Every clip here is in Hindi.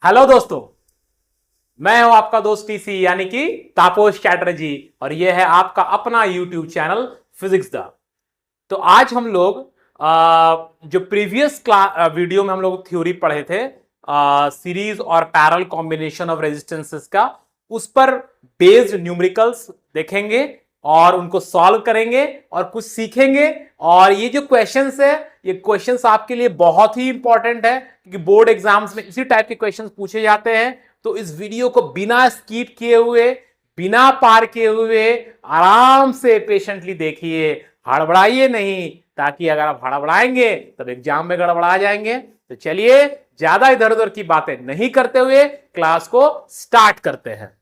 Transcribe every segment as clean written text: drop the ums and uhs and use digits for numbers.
हेलो दोस्तों, मैं हूं आपका दोस्त टीसी यानी कि तापोश चैटर्जी और यह है आपका अपना यूट्यूब चैनल फिजिक्स दा। तो आज हम लोग जो प्रीवियस वीडियो में हम लोग थ्योरी पढ़े थे सीरीज और पैरेलल कॉम्बिनेशन ऑफ रेजिस्टेंसेस का, उस पर बेस्ड न्यूमेरिकल्स देखेंगे और उनको सॉल्व करेंगे और कुछ सीखेंगे। और ये जो क्वेश्चंस है, ये क्वेश्चंस आपके लिए बहुत ही इंपॉर्टेंट है क्योंकि बोर्ड एग्जाम्स में इसी टाइप के क्वेश्चंस पूछे जाते हैं। तो इस वीडियो को बिना स्किप किए हुए, बिना पार किए हुए आराम से पेशेंटली देखिए, हड़बड़ाइए नहीं, ताकि अगर आप हड़बड़ाएंगे तब एग्जाम में गड़बड़ा जाएंगे। तो चलिए ज्यादा इधर उधर की बातें नहीं करते हुए क्लास को स्टार्ट करते हैं।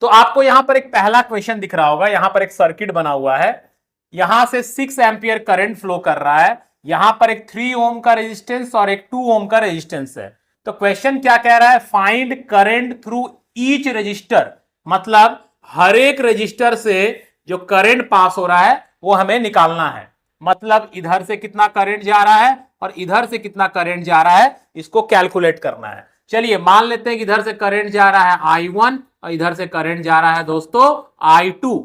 तो आपको यहां पर एक पहला क्वेश्चन दिख रहा होगा। यहां पर एक सर्किट बना हुआ है, यहां से 6 एंपियर करंट फ्लो कर रहा है, यहां पर एक 3 ओम का रेजिस्टेंस और एक 2 ओम का रेजिस्टेंस है। तो क्वेश्चन क्या कह रहा है? Find current through each register, मतलब हर एक रजिस्टर से जो करंट पास हो रहा है वो हमें निकालना है। मतलब इधर से कितना करंट जा रहा है और इधर से कितना करंट जा रहा है, इसको कैलकुलेट करना है। चलिए मान लेते हैं कि इधर से करंट जा रहा है I1 और इधर से करंट जा रहा है दोस्तों I2।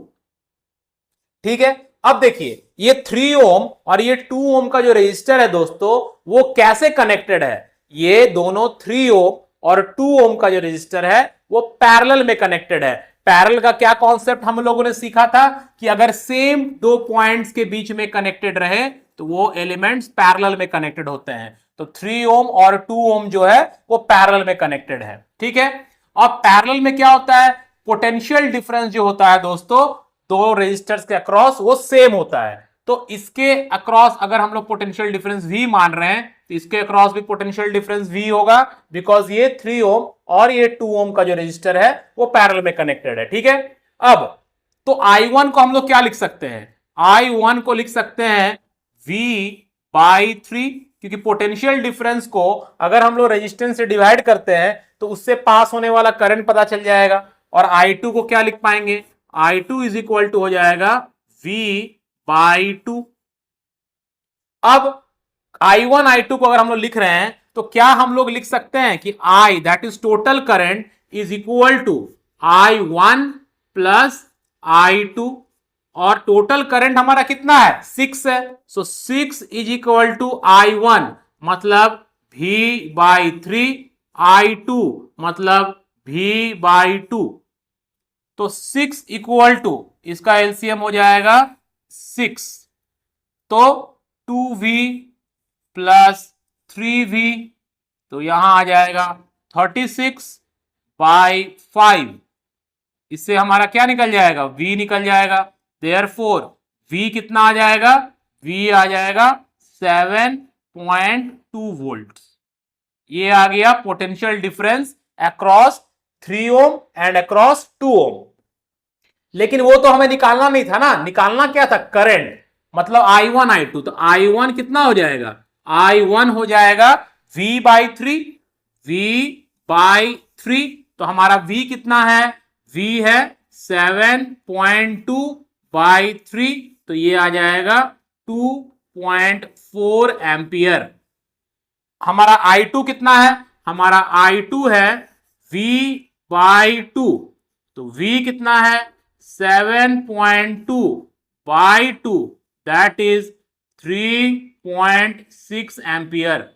ठीक है, अब देखिए ये 3 ओम और ये 2 ओम का जो रेजिस्टर है दोस्तों, वो कैसे कनेक्टेड है? ये दोनों 3 ओम और 2 ओम का जो रेजिस्टर है वो पैरेलल में कनेक्टेड है। पैरेलल का क्या कॉन्सेप्ट हम लोगों ने सीखा था कि अगर सेम दो पॉइंट्स के बीच में कनेक्टेड रहे तो वो एलिमेंट्स पैरेलल में कनेक्टेड होते हैं। तो 3 ओम और 2 ओम जो है वो पैरेलल में कनेक्टेड है। ठीक है, अब पैरेलल में क्या होता है? पोटेंशियल डिफरेंस जो होता है दोस्तों दो रेजिस्टर्स के अक्रॉस, वो सेम होता है। तो इसके अक्रॉस अगर हम लोग पोटेंशियल डिफरेंस V मान रहे हैं तो इसके अक्रॉस भी पोटेंशियल डिफरेंस V होगा, बिकॉज ये 3 ओम और ये 2 ओम का जो रेजिस्टर है वो पैरेलल में कनेक्टेड है। ठीक है, अब तो I1 को हम लोग क्या लिख सकते हैं? I1 को लिख सकते हैं V/3, क्योंकि पोटेंशियल डिफरेंस को अगर हम लोग रेजिस्टेंस से डिवाइड करते हैं तो उससे पास होने वाला करंट पता चल जाएगा। और I2 को क्या लिख पाएंगे? I2 इज इक्वल टू हो जाएगा V/2। अब I1 I2 को अगर हम लोग लिख रहे हैं तो क्या हम लोग लिख सकते हैं कि I, that is total current, is equal to I1 plus I2, और टोटल करंट हमारा कितना है? 6 है। सो 6 इज इक्वल टू I1 मतलब V/3, I2 मतलब V/2। तो 6 इक्वल टू, इसका एलसीएम हो जाएगा 6, तो 2V प्लस 3V, तो यहां आ जाएगा 36/5। इससे हमारा क्या निकल जाएगा? V निकल जाएगा। देयरफॉर V कितना आ जाएगा? V आ जाएगा 7.2 वोल्ट। ये आ गया potential difference across 3 ohm and across 2 ओम। लेकिन वो तो हमें निकालना नहीं था ना, निकालना क्या था? करंट, मतलब I1 I2। तो I1 कितना हो जाएगा? I1 हो जाएगा V/3, V/3। तो हमारा V कितना है? V है 7.2/3, तो ये आ जाएगा 2.4 एम्पियर। हमारा I2 कितना है? हमारा I2 है V/2, तो V कितना है? 7.2/2, दैट इज 3.6 एम्पियर।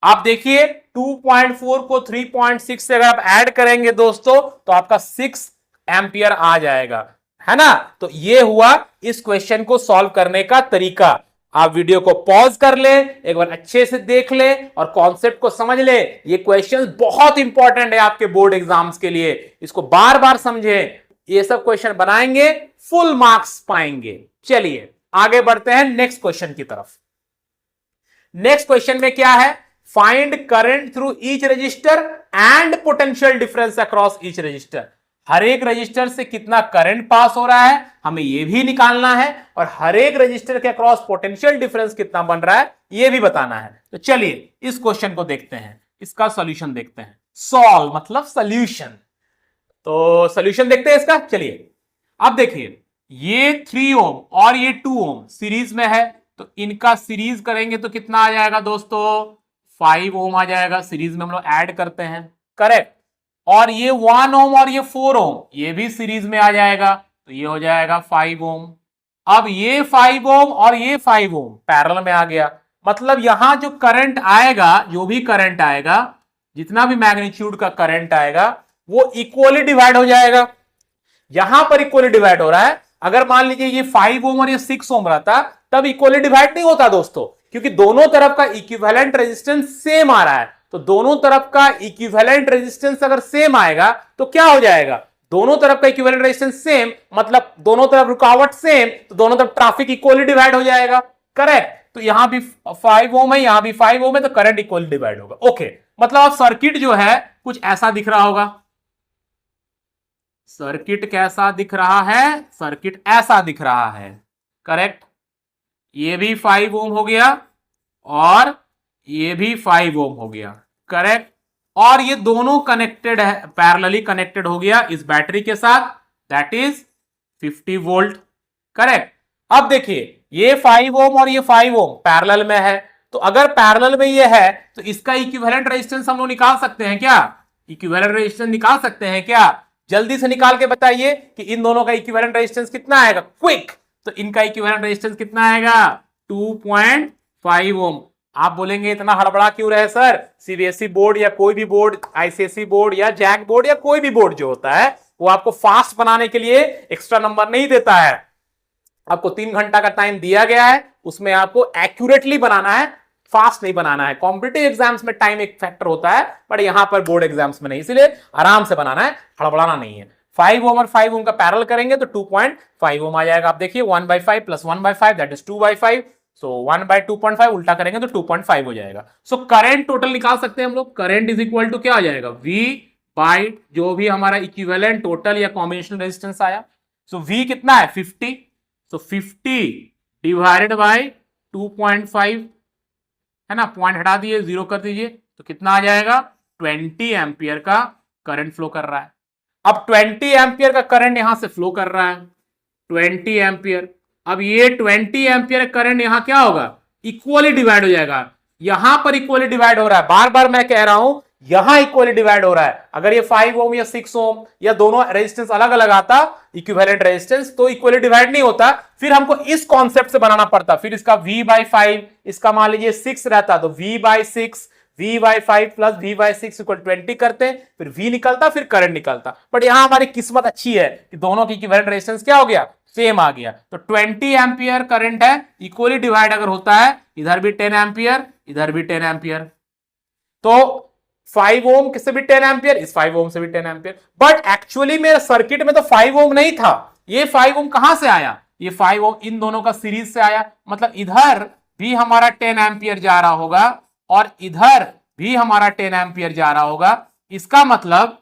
आप देखिए 2.4 को 3.6 से अगर आप ऐड करेंगे दोस्तों तो आपका 6 एम्पियर आ जाएगा, है ना? तो ये हुआ इस क्वेश्चन को सॉल्व करने का तरीका। आप वीडियो को पॉज कर ले, एक बार अच्छे से देख ले और कॉन्सेप्ट को समझ ले। ये क्वेश्चन बहुत इंपॉर्टेंट है आपके बोर्ड एग्जाम्स के लिए, इसको बार बार समझे। ये सब क्वेश्चन बनाएंगे, फुल मार्क्स पाएंगे। चलिए आगे बढ़ते हैं नेक्स्ट क्वेश्चन की तरफ। नेक्स्ट क्वेश्चन में क्या है? Find current through each resistor and potential difference across each resistor. हर एक रजिस्टर से कितना करंट पास हो रहा है हमें यह भी निकालना है, और हर एक रजिस्टर के अक्रॉस पोटेंशियल डिफरेंस कितना बन रहा है यह भी बताना है। तो चलिए इस क्वेश्चन को देखते हैं, इसका सॉल्यूशन देखते हैं। सॉल्व मतलब सॉल्यूशन, तो सॉल्यूशन देखते हैं इसका। चलिए अब देखिए ये 3 ओम और ये 2 ओम सीरीज में है, तो इनका सीरीज करेंगे तो कितना आ जाएगा दोस्तों, 5 ओम आ जाएगा। सीरीज में हम लोग ऐड करते हैं, करेक्ट। और ये 1 ओम और ये 4 ओम ये भी सीरीज में आ जाएगा, तो ये हो जाएगा 5 ओम। अब ये 5 ओम और ये 5 ओम पैरेलल में आ गया, मतलब यहां जो करंट आएगा, जो भी करंट आएगा, जितना भी मैग्नीट्यूड का करंट आएगा वो इक्वली डिवाइड हो जाएगा। यहां पर इक्वली डिवाइड हो रहा है। अगर मान लीजिए ये 5 ओम और ये 6 ओम रहता तब इक्वली डिवाइड नहीं होता दोस्तों, क्योंकि दोनों तरफ का इक्विवेलेंट रेजिस्टेंस सेम आ रहा है। तो दोनों तरफ का इक्विवेलेंट रेजिस्टेंस अगर सेम आएगा तो क्या हो जाएगा, दोनों तरफ का इक्विवेलेंट रेजिस्टेंस सेम, मतलब दोनों तरफ रुकावट सेम, तो दोनों तरफ ट्रैफिक इक्वली डिवाइड हो जाएगा, करेक्ट। तो यहां भी 5 ओम है, यहां भी 5 ओम है, तो करंट इक्वली डिवाइड होगा। ओके, मतलब अब सर्किट जो है कुछ ऐसा दिख रहा होगा। सर्किट कैसा दिख रहा है, सर्किट ऐसा दिख रहा है, करेक्ट। ये भी 5 ओम हो गया और ये भी 5 ओम हो गया, करेक्ट। और ये दोनों कनेक्टेड है, पैरेलली कनेक्टेड हो गया इस बैटरी के साथ, दैट इज 50 वोल्ट, करेक्ट। अब देखिए ये 5 ओम और ये 5 ओम पैरेलल में है, तो अगर पैरेलल में ये है तो इसका इक्विवेलेंट रेजिस्टेंस हम लोग निकाल सकते हैं क्या, इक्विवेलेंट रेजिस्टेंस निकाल सकते हैं क्या, जल्दी से निकाल के बताइए कि इन दोनों का इक्विवेलेंट रेजिस्टेंस कितना आएगा, क्विक। तो इनका इक्विवेलेंट रेजिस्टेंस कितना आएगा, 2.5 ओम। आप बोलेंगे इतना हड़बड़ा क्यों रहे सर, सीबीएसई बोर्ड या कोई भी बोर्ड, आईसीएसई बोर्ड या जैक बोर्ड या कोई भी बोर्ड जो होता है वो आपको फास्ट बनाने के लिए एक्स्ट्रा नंबर नहीं देता है। आपको 3 घंटा का टाइम दिया गया है, उसमें आपको एक्यूरेटली बनाना है, फास्ट नहीं बनाना है। कॉम्पिटिटिव एग्जाम्स में टाइम एक फैक्टर होता है, बट यहां पर बोर्ड एग्जाम्स में नहीं, इसलिए आराम से बनाना है, हड़बड़ाना नहीं है। 5 ओम और 5 ओम का पैरेलल करेंगे तो 2.5 ओम आ जाएगा। आप देखिए 1/5 प्लस 1/5 दैट इज 2/5, सो 1/2.5 उल्टा करेंगे तो 2.5 हो जाएगा। सो करंट टोटल निकाल सकते हैं हम लोग, करंट इज इक्वल टू क्या आ जाएगा, V बाई जो भी हमारा इक्विवेलेंट टोटल या कॉम्बिनेशन रेजिस्टेंस आया। सो V कितना है 50, सो 50 डिवाइडेड बाई 2.5 है ना, पॉइंट हटा दिए, 0 कर दीजिए, तो कितना आ जाएगा, 20 एम्पियर का करंट फ्लो कर रहा है। अब 20 एम्पियर का करंट यहां से फ्लो कर रहा है, 20 एम्पियर। अब ये 20 एम्पियर करंट यहां क्या होगा, इक्वली डिवाइड हो जाएगा। यहां पर इक्वली डिवाइड हो रहा है, बार बार मैं कह रहा हूं यहां इक्वली डिवाइड हो रहा है। अगर ये 5 ओम या 6 ओम या दोनों रेजिस्टेंस अलग अलग आता इक्विवेलेंट रेजिस्टेंस तो इक्वली डिवाइड नहीं होता, फिर हमको इस कॉन्सेप्ट से बनाना पड़ता। फिर इसका V/5, इसका मान लीजिए 6 रहता तो V/6, V/5 plus V/6 equal 20 करते, फिर V निकलता, फिर करंट निकलता। बट यहां हमारी किस्मत अच्छी है कि दोनों की इक्विवेलेंट रेजिस्टेंस क्या हो गया, सेम आ गया। तो 20 एम्पियर करंट है, इक्वली डिवाइड अगर होता है, इधर भी 10 एम्पियर, इधर भी 10 एम्पियर, तो 5 ओम किससे भी 10 एम्पियर, इस 5 ओम से भी 10 एम्पियर। बट एक्चुअली मेरे सर्किट में तो 5 ओम नहीं था, ये 5 ओम कहां से आया, ये 5 ओम इन दोनों का सीरीज से आया, मतलब इधर भी हमारा 10 एम्पियर जा रहा होगा और इधर भी हमारा 10 एम्पियर जा रहा होगा। इसका मतलब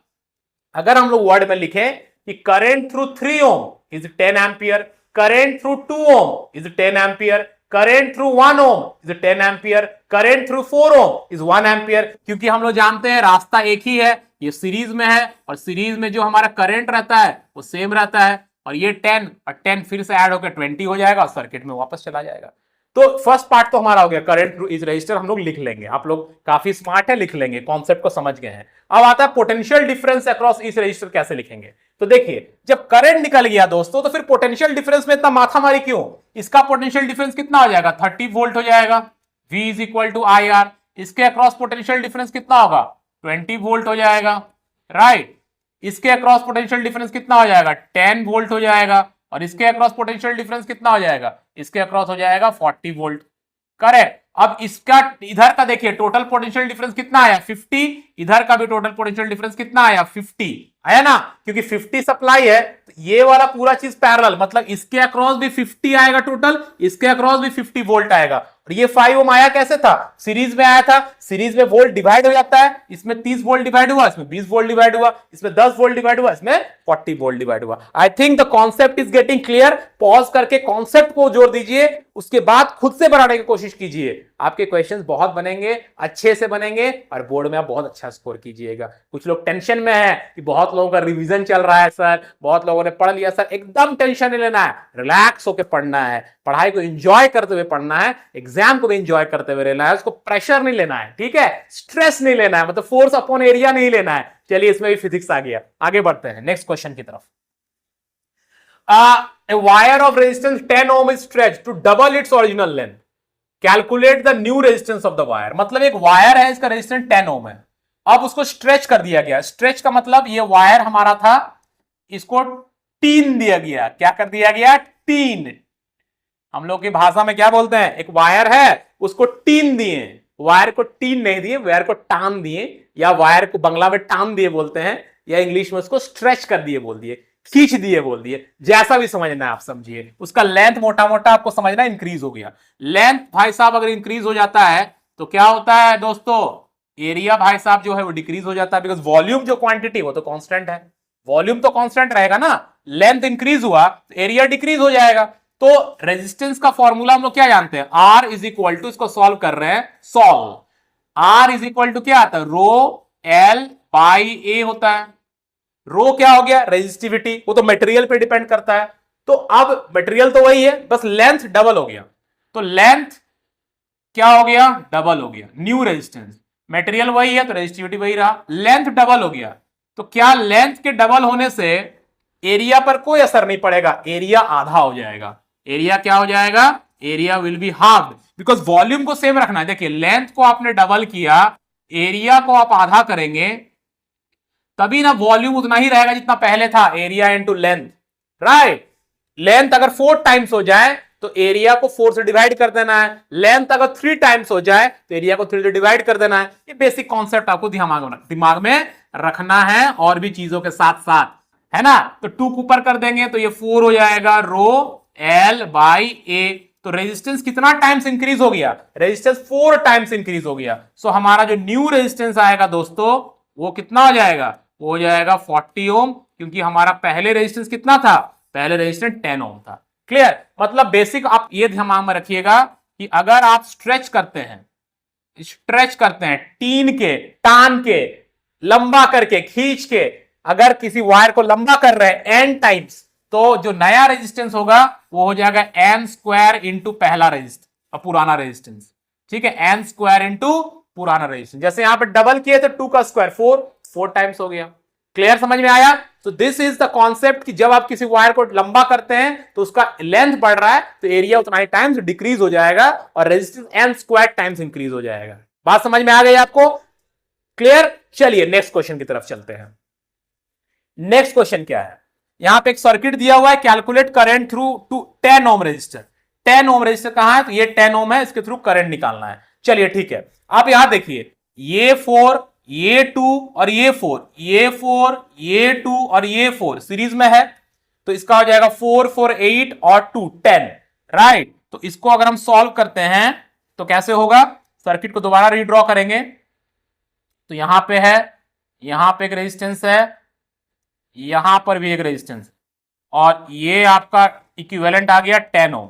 अगर हम लोग वर्ड में लिखें कि current through 3 ohm is 10 ampere, current through 2 ohm is 10 ampere, current through 1 ohm is 10 ampere, current through 4 ohm is 1 ampere. क्योंकि हम लोग जानते हैं रास्ता एक ही है, ये सीरीज में है और सीरीज में जो हमारा करंट रहता है वो सेम रहता है, और ये 10 और 10 फिर से ऐड होकर 20 हो जाएगा और सर्किट में वापस चला जाएगा। तो फर्स्ट पार्ट तो हमारा हो गया, करंट थ्रू इज रजिस्टर हम लोग लिख लेंगे, आप लोग काफी स्मार्ट है, लिख लेंगे, कॉन्सेप्ट को समझ गए हैं। अब आता है पोटेंशियल डिफरेंस अक्रॉस इस रजिस्टर कैसे लिखेंगे। तो देखिए जब करंट निकल गया दोस्तों तो फिर पोटेंशियल डिफरेंस में इतना माथामारी क्यों, इसका पोटेंशियल डिफरेंस कितना हो जाएगा, 30 वोल्ट हो जाएगा, V is equal to IR। इसके अक्रॉस पोटेंशियल डिफरेंस कितना होगा, 20 वोल्ट हो जाएगा, राइट। इसके अक्रॉस पोटेंशियल डिफरेंस कितना हो जाएगा, 10 वोल्ट हो जाएगा, और इसके अक्रॉस पोटेंशियल डिफरेंस कितना हो जाएगा, इसके अक्रॉस हो जाएगा 40 वोल्ट, करेक्ट। अब इसका इधर का देखिए टोटल पोटेंशियल डिफरेंस कितना आया, 50, इधर का भी टोटल पोटेंशियल डिफरेंस कितना आया, 50 आया ना, क्योंकि 50 सप्लाई है तो ये वाला पूरा चीज पैरेलल, मतलब इसके अक्रॉस भी 50 आएगा टोटल, इसके अक्रॉस भी 50 वोल्ट आएगा, और और ये 5 ओम आया कैसे था, सीरीज में आया था, सीरीज में वोल्ट डिवाइड हो जाता है, इसमें 30 वोल्ट डिवाइड हुआ, इसमें 20 वोल्ट डिवाइड हुआ, इसमें 10 वोल्ट डिवाइड हुआ, इसमें 40 वोल्ट डिवाइड हुआ। I think the concept is getting clear. Pause करके कॉन्सेप्ट को जोड़ दीजिए, उसके बाद खुद से बनाने की कोशिश कीजिए, आपके क्वेश्चंस बहुत बनेंगे, अच्छे से बनेंगे और बोर्ड में आप बहुत अच्छा स्कोर कीजिएगा। कुछ लोग टेंशन में है कि बहुत लोगों का रिवीजन चल रहा है सर, बहुत लोगों ने पढ़ लिया सर, एकदम टेंशन नहीं लेना है, रिलैक्स होकर पढ़ना है, पढ़ाई को एंजॉय करते हुए पढ़ना है, एग्जाम को भी एंजॉय करते हुए रहना है, उसको प्रेशर नहीं लेना है, ठीक है, स्ट्रेस नहीं लेना है, मतलब फोर्स अपॉन एरिया नहीं लेना है। चलिए इसमें भी फिजिक्स आ गया, आगे बढ़ते हैं नेक्स्ट क्वेश्चन की तरफ। A wire of resistance 10 ohm is stretched to double its original length. Calculate the new resistance of the wire. मतलब एक वायर है, इसका रेजिस्टेंस 10 ओम है, अब उसको स्ट्रेच कर दिया गया। स्ट्रेच का मतलब ये वायर हमारा था, इसको टीन दिया गया। क्या कर दिया गया, टीन। हम लोग की भाषा में क्या बोलते हैं, एक वायर है उसको टीन दिए, वायर को टीन नहीं दिए, वायर को टान दिए, या वायर को बंगला में टान दिए बोलते हैं, या इंग्लिश में उसको स्ट्रेच कर दिए बोल दिए, खींच दिए बोल दिए, जैसा भी समझना है आप समझिए। उसका लेंथ मोटा मोटा आपको समझना इंक्रीज हो गया। लेंथ भाई साहब अगर इंक्रीज हो जाता है तो क्या होता है दोस्तों, एरिया भाई साहब जो है वो डिक्रीज हो जाता है, बिकॉज वॉल्यूम जो क्वांटिटी वो तो कांस्टेंट है, वॉल्यूम तो कांस्टेंट रहेगा ना, लेंथ इंक्रीज हुआ तो एरिया डिक्रीज हो जाएगा। तो रेजिस्टेंस का फॉर्मूला हम लोग क्या जानते हैं, आर इज इक्वल टू, इसको सॉल्व कर रहे हैं, solve, R is equal to क्या आता है, रो एल बाई ए होता है। रो क्या हो गया, रेजिस्टिविटी, वो तो मटेरियल पे डिपेंड करता है, तो अब मटेरियल तो वही है, बस लेंथ डबल हो गया, तो लेंथ क्या हो गया, डबल हो गया, न्यू रेजिस्टेंस, मटेरियल वही है तो रेजिस्टिविटी वही रहा, लेंथ डबल हो गया। तो क्या लेंथ के डबल होने से एरिया पर कोई असर नहीं पड़ेगा, एरिया आधा हो जाएगा, एरिया क्या हो जाएगा, area will be half, because volume को सेम रखना है। देखिए लेंथ को आपने डबल किया, एरिया को आप आधा करेंगे, तभी ना वॉल्यूम उतना ही रहेगा जितना पहले था, area into length, right. Length अगर 4 टाइम्स हो जाए तो एरिया को 4 से डिवाइड कर देना है, लेंथ अगर 3 टाइम्स हो जाए तो एरिया को 3 से डिवाइड कर देना है। ये बेसिक कॉन्सेप्ट आपको दिमाग में रखना है, और भी चीजों के साथ साथ, है ना। तो 2 को ऊपर कर देंगे तो ये 4 हो जाएगा, रो एल बाई ए। तो रेजिस्टेंस कितना टाइम्स इंक्रीज हो गया, रेजिस्टेंस 4 टाइम्स इंक्रीज हो गया। सो हमारा जो न्यू रेजिस्टेंस आएगा दोस्तों वो कितना हो जाएगा, वो हो जाएगा 40 ओम, क्योंकि हमारा पहले रेजिस्टेंस कितना था, पहले रेजिस्टेंस 10 ओम था। क्लियर, मतलब बेसिक आप ये ध्यान में रखिएगा कि अगर आप स्ट्रेच करते हैं टीन के, टान के, लंबा करके, खींच के, अगर किसी वायर को लंबा कर रहे हैं n टाइम्स, तो जो नया रेजिस्टेंस होगा वो हो जाएगा n स्क्वायर इंटू पहला रेजिस्टेंस, पुराना रेजिस्टेंस, ठीक है, n स्क्वायर इंटू पुराना रेजिस्टेंस। जैसे यहां पे डबल किए तो 2 का स्क्वायर 4 टाइम्स हो गया। क्लियर, समझ में आया। तो दिस इज द कॉन्सेप्ट कि जब आप किसी वायर को लंबा करते हैं तो उसका लेंथ बढ़ रहा है तो एरिया उतना ही टाइम्स डिक्रीज हो जाएगा और resistance n square times increase हो जाएगा। बात समझ में आ गई आपको, क्लियर। चलिए नेक्स्ट क्वेश्चन की तरफ चलते हैं। नेक्स्ट क्वेश्चन क्या है, यहां पे एक सर्किट दिया हुआ है, calculate current through to 10 ohm resistor. 10 ohm resistor कहां है, तो ये 10 ओम है, इसके थ्रू करंट निकालना है। चलिए ठीक है, आप यहां देखिए ये 4, ये 2 और ये 4, ये 4, ये 2 और ये 4 सीरीज में है, तो इसका हो जाएगा 4 4 8 और 2 10, राइट। तो इसको अगर हम सॉल्व करते हैं तो कैसे होगा, सर्किट को दोबारा रीड्रॉ करेंगे, तो यहां पे है, यहां पे एक रेजिस्टेंस है, यहां पर भी एक रेजिस्टेंस, और ये आपका इक्विवेलेंट आ गया 10 ओम,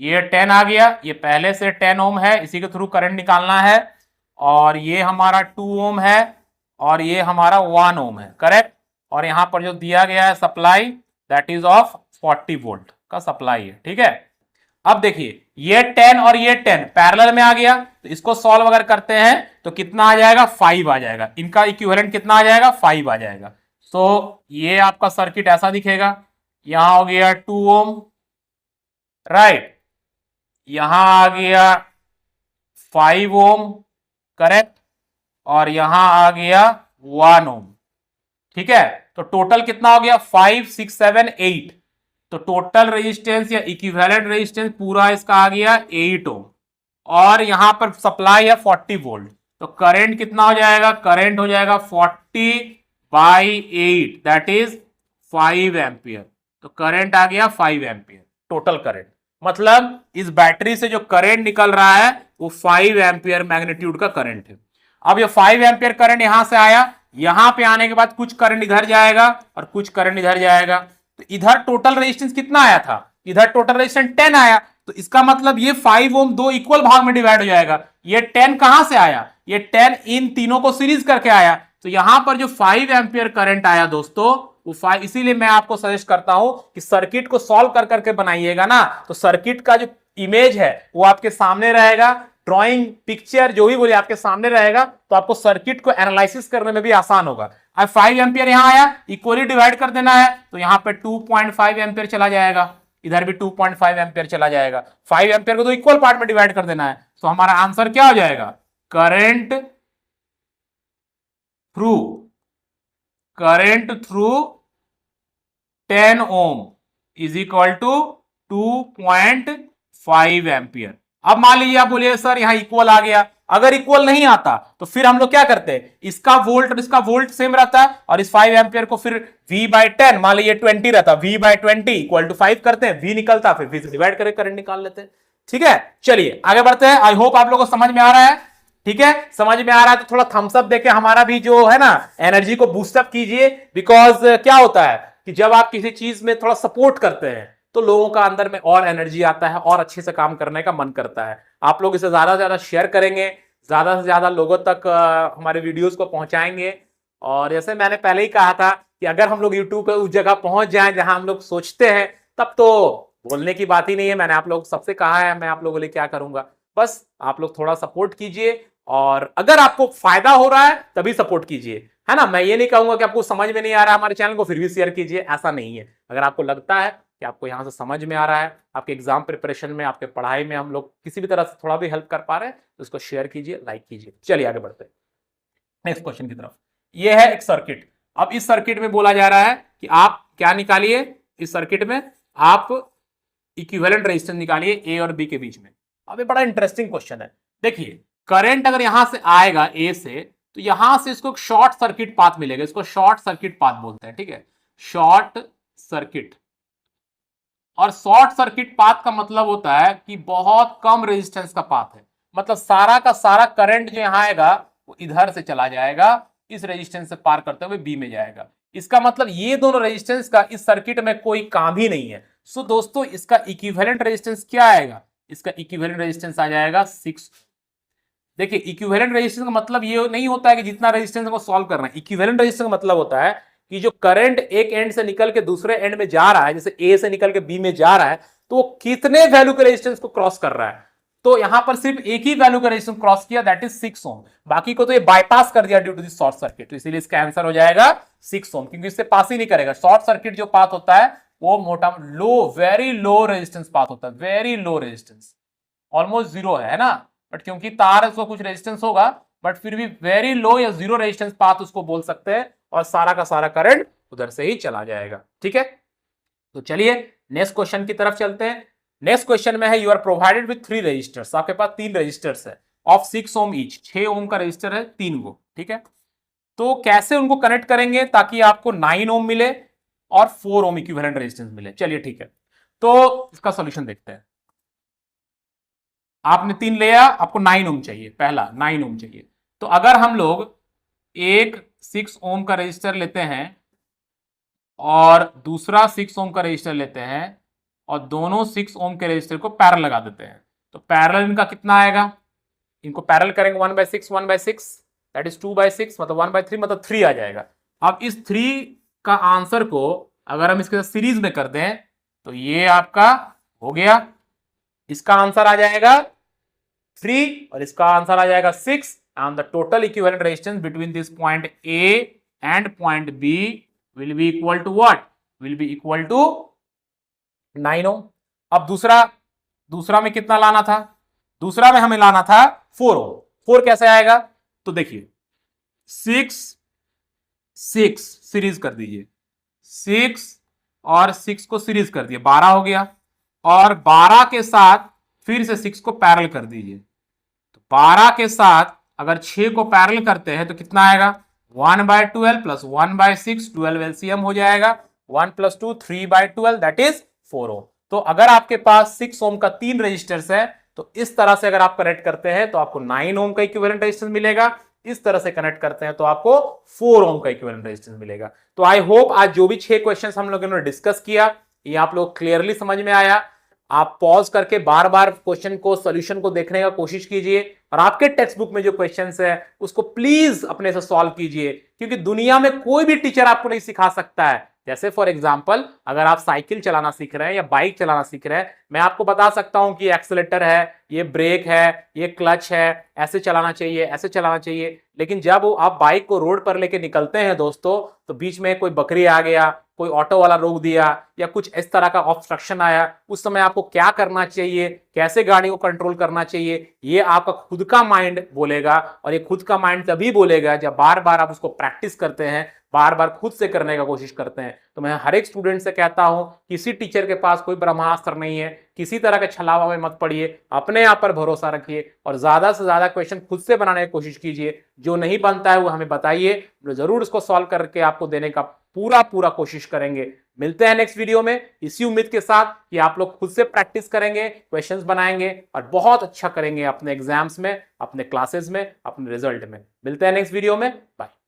ये 10 आ गया, ये पहले से 10 ओम है, इसी के थ्रू करंट निकालना है, और ये हमारा 2 ओम है, और ये हमारा 1 ओम है, करेक्ट। और यहां पर जो दिया गया है supply, that is of 40 volt का सप्लाई है, ठीक है। अब देखिए ये 10 और ये 10 पैरेलल में आ गया, तो इसको सॉल्व अगर करते हैं तो कितना आ जाएगा, 5 आ जाएगा, इनका इक्विवेलेंट कितना आ जाएगा, 5 आ जाएगा। तो ये आपका सर्किट ऐसा दिखेगा, यहां हो गया 2 ओम, राइट, यहां आ गया 5 ओम, करेक्ट, और यहां आ गया 1 ओम, ठीक है। तो टोटल कितना हो गया, 5 6 7 8, तो टोटल रेजिस्टेंस या इक्विवेलेंट रेजिस्टेंस पूरा इसका आ गया 8 ओम, और यहां पर सप्लाई है 40 वोल्ट, तो करंट कितना हो जाएगा, करंट हो जाएगा 40/8, दैट इज 5 एम्पियर। तो करंट आ गया 5 एम्पियर टोटल करंट। मतलब इस बैटरी से जो करंट निकल रहा है वो 5 एम्पियर मैग्नीट्यूड का करंट है। अब ये 5 एम्पियर करंट यहां से आया, यहां पे आने के बाद कुछ करंट इधर जाएगा और कुछ करंट इधर जाएगा, तो इधर टोटल रेजिस्टेंस कितना आया था, इधर टोटल रेजिस्टेंस 10 आया, तो इसका मतलब ये 5 ओम दो इक्वल भाग में डिवाइड हो जाएगा। ये 10 कहां से आया, ये 10 इन तीनों को सीरीज करके आया, तो यहां पर जो 5 एम्पियर करंट आया दोस्तों वो 5, इसीलिए मैं आपको सजेस्ट करता हूं कि सर्किट को सॉल्व कर करके बनाइएगा ना, तो सर्किट का जो इमेज है वो आपके सामने रहेगा, ड्राइंग पिक्चर जो भी बोले आपके सामने रहेगा, तो आपको सर्किट को एनालिसिस करने में भी आसान होगा। अब 5 एम्पियर यहां आया, इक्वली डिवाइड कर देना है, तो यहां पे 2.5 एम्पियर चला जाएगा, इधर भी 2.5 एम्पियर चला जाएगा, 5 एम्पियर को तो इक्वल पार्ट में डिवाइड कर देना है, तो हमारा आंसर क्या हो जाएगा, current through 10 ohm is equal to 2.5 ampere. अब मान लीजिए आप बोलिए सर यहां इक्वल आ गया, अगर इक्वल नहीं आता तो फिर हम लोग क्या करते हैं, इसका वोल्ट और इसका वोल्ट सेम रहता है, और इस 5 एम्पियर को फिर V/10 मान लीजिए 20 रहता, V/20 इक्वल टू 5 करते हैं, V निकलता, फिर V से डिवाइड करके करंट निकाल लेते हैं। ठीक है, चलिए आगे बढ़ते हैं। आई होप आप लोगों को समझ में आ रहा है। ठीक है, समझ में आ रहा है तो थोड़ा थम्स अप देके हमारा भी जो है ना एनर्जी को बूस्टअप कीजिए, बिकॉज क्या होता है कि जब आप किसी चीज में थोड़ा सपोर्ट करते हैं तो लोगों का अंदर में और एनर्जी आता है और अच्छे से काम करने का मन करता है। आप लोग इसे ज्यादा से ज्यादा शेयर करेंगे, ज्यादा से ज्यादा लोगों तक हमारे वीडियोस को पहुंचाएंगे, और जैसे मैंने पहले ही कहा था कि अगर हम लोग यूट्यूब पे उस जगह पहुंच जाएं जहां हम लोग सोचते हैं, तब तो बोलने की बात ही नहीं है। मैंने आप लोग सबसे कहा है, मैं आप लोगों के लिए क्या करूंगा, बस आप लोग थोड़ा सपोर्ट कीजिए, और अगर आपको फायदा हो रहा है तभी सपोर्ट कीजिए, है ना। मैं ये नहीं कहूंगा कि आपको समझ में नहीं आ रहा हमारे चैनल को फिर भी शेयर कीजिए, ऐसा नहीं है। अगर आपको लगता है कि आपको यहां से समझ में आ रहा है, आपके एग्जाम प्रिपरेशन में, आपके पढ़ाई में हम लोग किसी भी तरह से थोड़ा भी हेल्प कर पा रहे हैं, तो उसको शेयर कीजिए, लाइक कीजिए। चलिए आगे बढ़ते हैं नेक्स्ट क्वेश्चन की तरफ। ये है एक सर्किट। अब इस सर्किट में बोला जा रहा है कि आप क्या निकालिए, इस सर्किट में आप इक्विवेलेंट रेजिस्टेंस निकालिए ए और बी के बीच में। अब ये बड़ा इंटरेस्टिंग क्वेश्चन है। देखिए करंट अगर यहां से आएगा ए से, तो यहां से इसको शॉर्ट सर्किट पाथ मिलेगा, इसको शॉर्ट सर्किट पाथ बोलते हैं। ठीक है, शॉर्ट सर्किट, और शॉर्ट सर्किट पाथ का मतलब होता है कि बहुत कम रेजिस्टेंस का पाथ है, मतलब सारा का सारा करंट जो यहां आएगा वो इधर से चला जाएगा, इस रेजिस्टेंस से पार करते हुए बी में जाएगा। इसका मतलब ये दोनों रेजिस्टेंस का इस सर्किट में कोई काम ही नहीं है। सो दोस्तों इसका इक्विवेलेंट रेजिस्टेंस क्या आएगा, इसका इक्विवेलेंट रेजिस्टेंस आ जाएगा 6। देखिए इक्विवेलेंट रेजिस्टेंस का मतलब ये नहीं होता है कि जितना रेजिस्टेंस को सॉल्व करना है। इक्विवेलेंट रेजिस्टेंस का मतलब होता है कि जो करंट एक एंड से निकल के दूसरे एंड में जा रहा है, जैसे ए से निकल के बी में जा रहा है, तो वो कितने वैल्यू के रेजिस्टेंस को क्रॉस कर रहा है। तो यहां पर सिर्फ एक ही वैल्यू का रेजिस्टेंस क्रॉस किया, दैट इज 6 ओम, बाकी को तो ये बाईपास कर दिया due to this short circuit, तो इसीलिए इसका आंसर हो जाएगा 6 ओम, क्योंकि इससे पास ही नहीं करेगा। शॉर्ट सर्किट जो पाथ होता है वो मोटा लो, वेरी लो रेजिस्टेंस पाथ होता है, very low resistance, almost zero है ना, बट क्योंकि तार है उसको कुछ रेजिस्टेंस होगा, बट फिर भी वेरी लो या जीरो रेजिस्टेंस पाथ उसको बोल सकते हैं, और सारा का सारा करंट उधर से ही चला जाएगा। ठीक है, तो चलिए नेक्स्ट क्वेश्चन की तरफ चलते हैं। नेक्स्ट क्वेश्चन में है you are provided with 3 resistors, आपके पास 3 रजिस्टर्स है ऑफ 6 ओम ईच, 6 ओम का रजिस्टर है 3 को। ठीक है, तो कैसे उनको कनेक्ट करेंगे ताकि आपको 9 ओम मिले और 4 ओम इक्विवेलेंट रेजिस्टेंस मिले। चलिए ठीक है, तो इसका सॉल्यूशन देखते हैं। आपने 3 लिया, आपको 9 ओम चाहिए, पहला 9 ओम चाहिए, तो अगर हम लोग एक 6 ओम का रजिस्टर लेते हैं और दूसरा 6 ओम का रजिस्टर लेते हैं, और दोनों 6 ओम के रजिस्टर को पैरेलल लगा देते हैं, तो पैरेलल इनका कितना आएगा, इनको पैरेलल करेंगे 1/6 1/6 दैट इज 2/6, मतलब 1/3 मतलब 3 आ जाएगा। अब इस 3 का आंसर को अगर हम इसके साथ सीरीज में कर दें तो ये आपका हो गया, इसका आंसर आ जाएगा 3 और इसका आंसर आ जाएगा 6, and the total equivalent resistance between this point A and point B will be equal to what? Will be equal to 9 ohm। अब दूसरा में कितना लाना था, दूसरा में हमें लाना था 4 ohm। 4 कैसे आएगा, तो देखिए 6 सीरीज कर दीजिए, 6 और 6 को सीरीज कर दिए, 12 हो गया, और 12 के साथ फिर से 6 को पैरेलल कर दीजिए, तो 12 के साथ अगर 6 को पैरेलल करते हैं तो कितना आएगा, 1/12 प्लस 1/6, 12 एलसीएम हो जाएगा, 1 + 2 3/12 दैट इज 4 ओम। तो अगर आपके पास 6 ओम का 3 रेजिस्टेंस है तो इस तरह से अगर आप कनेक्ट करते हैं तो आपको 9 ओम का इक्विवेलेंट रेजिस्टेंस मिलेगा। इस तरह से कनेक्ट करते हैं तो आपको 4 ओम का इक्विवेलेंट रेजिस्टेंस मिलेगा। तो आई होप आज जो भी 6 क्वेश्चंस हम लोगों ने डिस्कस किया ये आप लोग क्लियरली समझ में आया। आप पॉज करके बार बार क्वेश्चन को सॉल्यूशन को देखने का कोशिश कीजिए और आपके टेक्स्ट बुक में जो क्वेश्चंस है उसको प्लीज अपने से सॉल्व कीजिए, क्योंकि दुनिया में कोई भी टीचर आपको नहीं सिखा सकता है। जैसे फॉर एग्जांपल अगर आप साइकिल चलाना सीख रहे हैं या बाइक चलाना सीख रहे हैं, मैं आपको बता सकता हूं कि एक्सीलेटर है, ये ब्रेक है, ये क्लच है, ऐसे चलाना चाहिए, ऐसे चलाना चाहिए। लेकिन जब आप बाइक को रोड पर लेके निकलते हैं दोस्तों, तो बीच में कोई बकरी आ गया, कोई ऑटो वाला रोक दिया या कुछ इस तरह का ऑब्स्ट्रक्शन आया, उस समय आपको क्या करना चाहिए, कैसे गाड़ी को कंट्रोल करना चाहिए, ये आपका खुद का माइंड बोलेगा। और ये खुद का माइंड तभी बोलेगा जब बार बार आप उसको प्रैक्टिस करते हैं, बार बार खुद से करने का कोशिश करते हैं। तो मैं हर एक स्टूडेंट से कहता हूं, किसी टीचर के पास कोई ब्रह्मास्त्र नहीं है, किसी तरह के छलावा में मत पड़िए, अपने आप पर भरोसा रखिए और ज्यादा से ज्यादा क्वेश्चन खुद से बनाने की कोशिश कीजिए। जो नहीं बनता है वो हमें बताइए, जरूर उसको सॉल्व करके आपको देने का पूरा कोशिश करेंगे। मिलते हैं नेक्स्ट वीडियो में इसी उम्मीद के साथ कि आप लोग खुद से प्रैक्टिस करेंगे, क्वेश्चंस बनाएंगे और बहुत अच्छा करेंगे अपने एग्जाम्स में, अपने क्लासेस में, अपने रिजल्ट में। मिलते हैं नेक्स्ट वीडियो में, बाय।